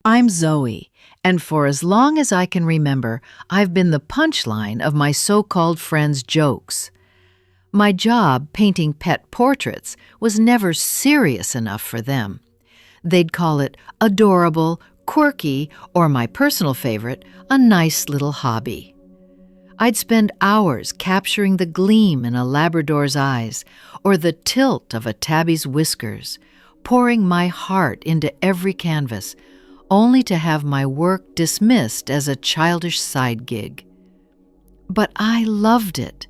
I'm Zoe, and for as long as I can remember, I've been the punchline of my so-called friends' jokes. My job, painting pet portraits, was never serious enough for them. They'd call it adorable, quirky, or my personal favorite, a nice little hobby. I'd spend hours capturing the gleam in a Labrador's eyes or the tilt of a tabby's whiskers, pouring my heart into every canvas, only to have my work dismissed as a childish side gig. But I loved it.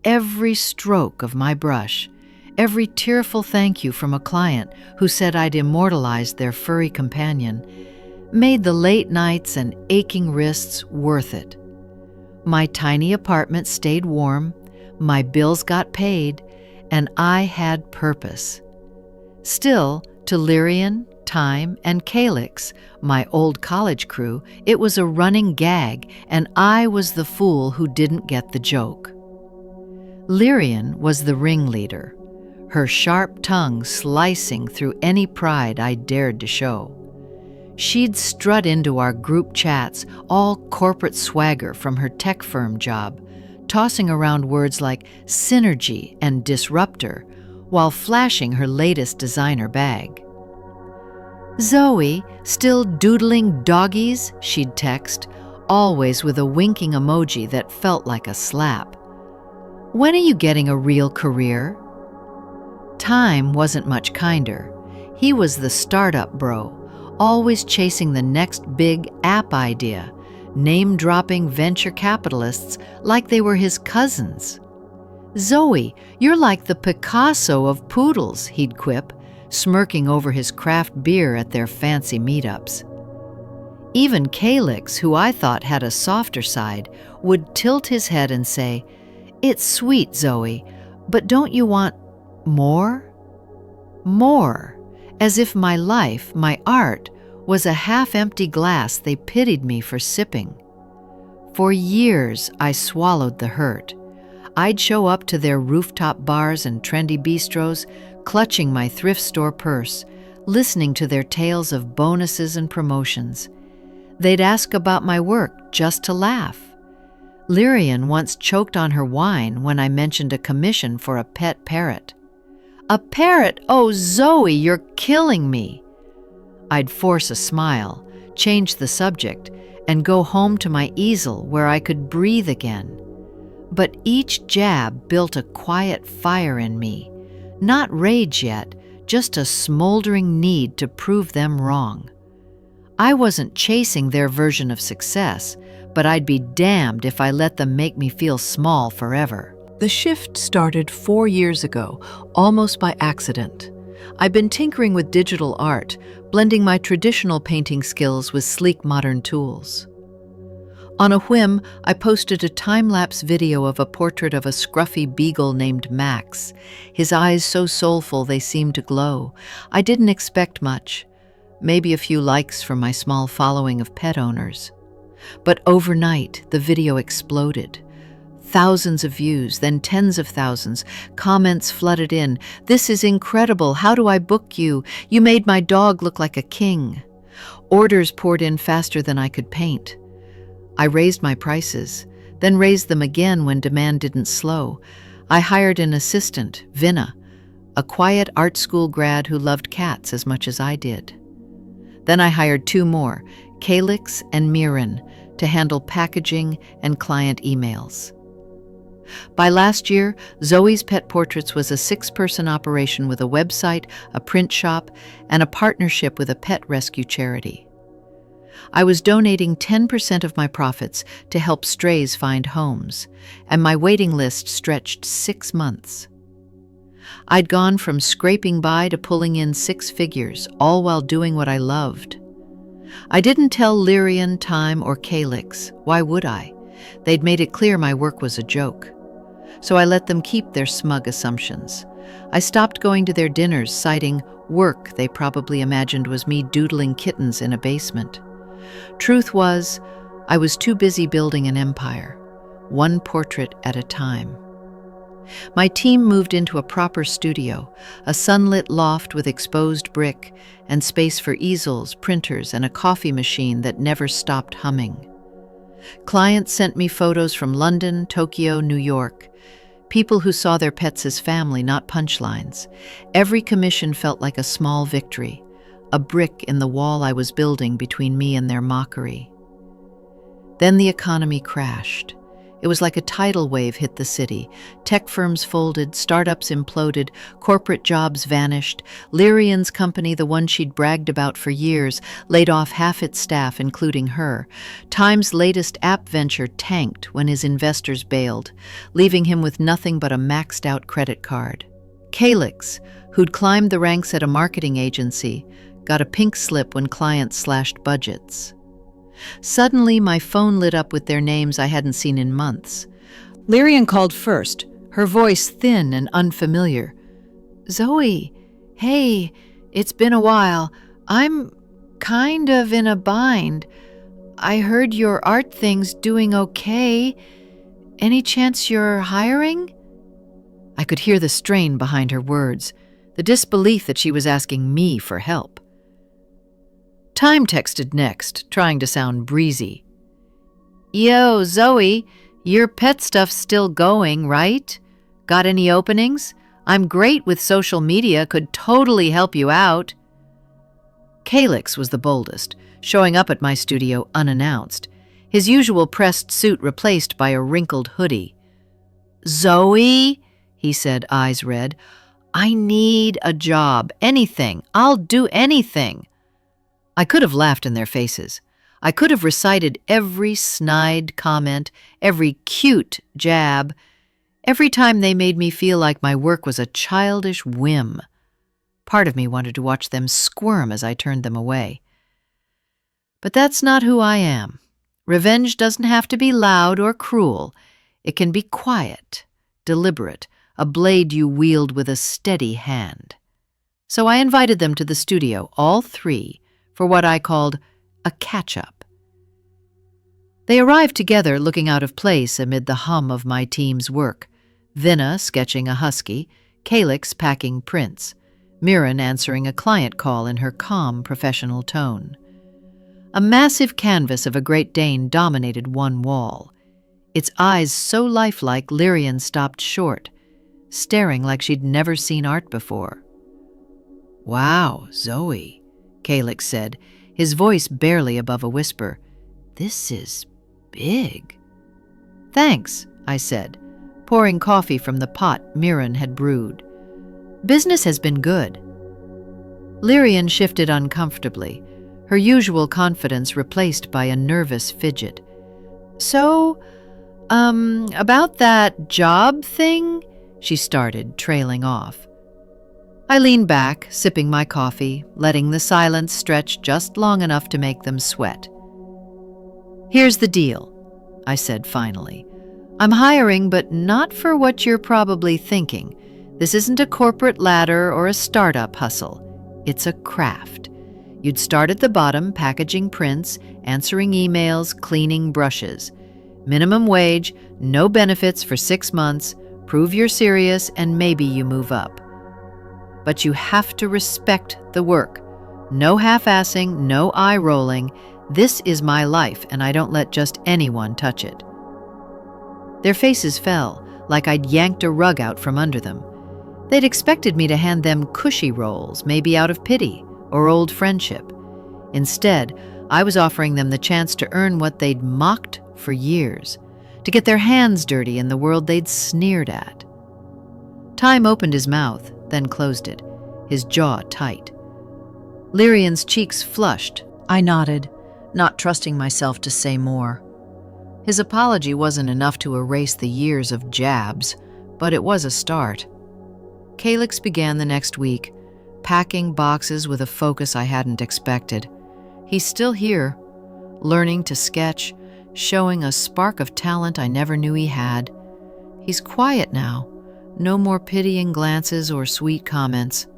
Every stroke of my brush, every tearful thank you from a client who said I'd immortalized their furry companion, made the late nights and aching wrists worth it. My tiny apartment stayed warm, my bills got paid, and I had purpose. Still, to Lyrian, Time, and Calyx, my old college crew, it was a running gag, and I was the fool who didn't get the joke. Lyrian was the ringleader, her sharp tongue slicing through any pride I dared to show. She'd strut into our group chats, all corporate swagger from her tech firm job, tossing around words like synergy and disruptor, while flashing her latest designer bag. "Zoe, still doodling doggies?" she'd text, always with a winking emoji that felt like a slap. "When are you getting a real career?" Time wasn't much kinder. He was the startup bro, always chasing the next big app idea, name-dropping venture capitalists like they were his cousins. "Zoe, you're like the Picasso of poodles," he'd quip, smirking over his craft beer at their fancy meetups. Even Calyx, who I thought had a softer side, would tilt his head and say, "It's sweet, Zoe, but don't you want more?" More, as if my life, my art, was a half-empty glass they pitied me for sipping. For years, I swallowed the hurt. I'd show up to their rooftop bars and trendy bistros, clutching my thrift store purse, listening to their tales of bonuses and promotions. They'd ask about my work just to laugh. Lyrian once choked on her wine when I mentioned a commission for a pet parrot. "A parrot? Oh, Zoe, you're killing me!" I'd force a smile, change the subject, and go home to my easel where I could breathe again. But each jab built a quiet fire in me. Not rage yet, just a smoldering need to prove them wrong. I wasn't chasing their version of success, but I'd be damned if I let them make me feel small forever. The shift started 4 years ago, almost by accident. I've been tinkering with digital art, blending my traditional painting skills with sleek modern tools. On a whim, I posted a time-lapse video of a portrait of a scruffy beagle named Max, his eyes so soulful they seemed to glow. I didn't expect much, maybe a few likes from my small following of pet owners. But overnight, the video exploded. Thousands of views, then tens of thousands. Comments flooded in. "This is incredible. How do I book you? You made my dog look like a king." Orders poured in faster than I could paint. I raised my prices, then raised them again when demand didn't slow. I hired an assistant, Vinna, a quiet art school grad who loved cats as much as I did. Then I hired 2 more, Calyx and Miran, to handle packaging and client emails. By last year, Zoe's Pet Portraits was a 6-person operation with a website, a print shop, and a partnership with a pet rescue charity. I was donating 10% of my profits to help strays find homes, and my waiting list stretched 6 months. I'd gone from scraping by to pulling in 6 figures, all while doing what I loved. I didn't tell Lyrian, Time, or Calyx. Why would I? They'd made it clear my work was a joke. So I let them keep their smug assumptions. I stopped going to their dinners, citing work they probably imagined was me doodling kittens in a basement. Truth was, I was too busy building an empire, one portrait at a time. My team moved into a proper studio, a sunlit loft with exposed brick and space for easels, printers, and a coffee machine that never stopped humming. Clients sent me photos from London, Tokyo, New York. People who saw their pets as family, not punchlines. Every commission felt like a small victory, a brick in the wall I was building between me and their mockery. Then the economy crashed. It was like a tidal wave hit the city. Tech firms folded, startups imploded, corporate jobs vanished. Lyrian's company, the one she'd bragged about for years, laid off half its staff, including her. Time's latest app venture tanked when his investors bailed, leaving him with nothing but a maxed-out credit card. Calix, who'd climbed the ranks at a marketing agency, got a pink slip when clients slashed budgets. Suddenly, my phone lit up with their names I hadn't seen in months. Lyrian called first, her voice thin and unfamiliar. "Zoe, hey, it's been a while. I'm kind of in a bind. I heard your art thing's doing okay. Any chance you're hiring?" I could hear the strain behind her words, the disbelief that she was asking me for help. Time texted next, trying to sound breezy. "Yo, Zoe, your pet stuff's still going, right? Got any openings? I'm great with social media, could totally help you out." Calix was the boldest, showing up at my studio unannounced, his usual pressed suit replaced by a wrinkled hoodie. "Zoe," he said, eyes red, "I need a job, anything, I'll do anything." I could have laughed in their faces. I could have recited every snide comment, every cute jab, every time they made me feel like my work was a childish whim. Part of me wanted to watch them squirm as I turned them away. But that's not who I am. Revenge doesn't have to be loud or cruel. It can be quiet, deliberate, a blade you wield with a steady hand. So I invited them to the studio, all three, for what I called a catch-up. They arrived together, looking out of place amid the hum of my team's work. Vinna sketching a husky, Calix packing prints, Mirren answering a client call in her calm, professional tone. A massive canvas of a Great Dane dominated one wall. Its eyes so lifelike Lyrian stopped short, staring like she'd never seen art before. "Wow, Zoe," Calix said, his voice barely above a whisper. "This is big." "Thanks," I said, pouring coffee from the pot Mirren had brewed. "Business has been good." Lyrian shifted uncomfortably, her usual confidence replaced by a nervous fidget. "So, about that job thing?" she started, trailing off. I leaned back, sipping my coffee, letting the silence stretch just long enough to make them sweat. "Here's the deal," I said finally. "I'm hiring, but not for what you're probably thinking. This isn't a corporate ladder or a startup hustle. It's a craft. You'd start at the bottom, packaging prints, answering emails, cleaning brushes. Minimum wage, no benefits for 6 months, prove you're serious, and maybe you move up. But you have to respect the work. No half-assing, no eye-rolling. This is my life, and I don't let just anyone touch it." Their faces fell, like I'd yanked a rug out from under them. They'd expected me to hand them cushy roles, maybe out of pity or old friendship. Instead, I was offering them the chance to earn what they'd mocked for years, to get their hands dirty in the world they'd sneered at. Time opened his mouth, then closed it, his jaw tight. Lyrian's cheeks flushed. I nodded, not trusting myself to say more. His apology wasn't enough to erase the years of jabs, but it was a start. Calix began the next week, packing boxes with a focus I hadn't expected. He's still here, learning to sketch, showing a spark of talent I never knew he had. He's quiet now. No more pitying glances or sweet comments.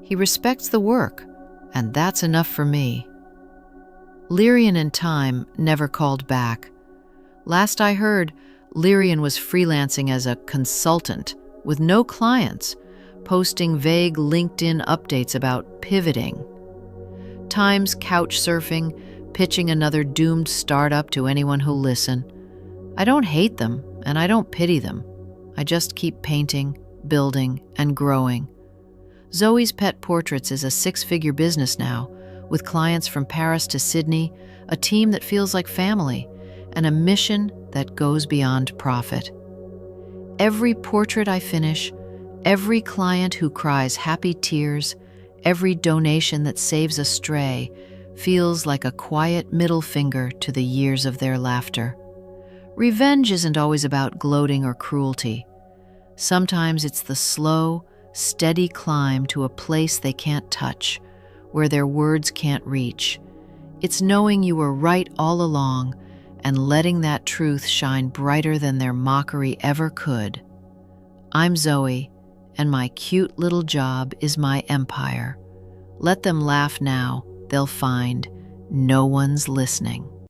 He respects the work, and that's enough for me. Lyrian and Time never called back. Last I heard, Lyrian was freelancing as a consultant, with no clients, posting vague LinkedIn updates about pivoting. Times couch surfing, pitching another doomed startup to anyone who'll listen. I don't hate them, and I don't pity them. I just keep painting, building, and growing. Zoe's Pet Portraits is a six-figure business now, with clients from Paris to Sydney, a team that feels like family, and a mission that goes beyond profit. Every portrait I finish, every client who cries happy tears, every donation that saves a stray feels like a quiet middle finger to the years of their laughter. Revenge isn't always about gloating or cruelty. Sometimes it's the slow, steady climb to a place they can't touch, where their words can't reach. It's knowing you were right all along and letting that truth shine brighter than their mockery ever could. I'm Zoe, and my cute little job is my empire. Let them laugh now, they'll find no one's listening.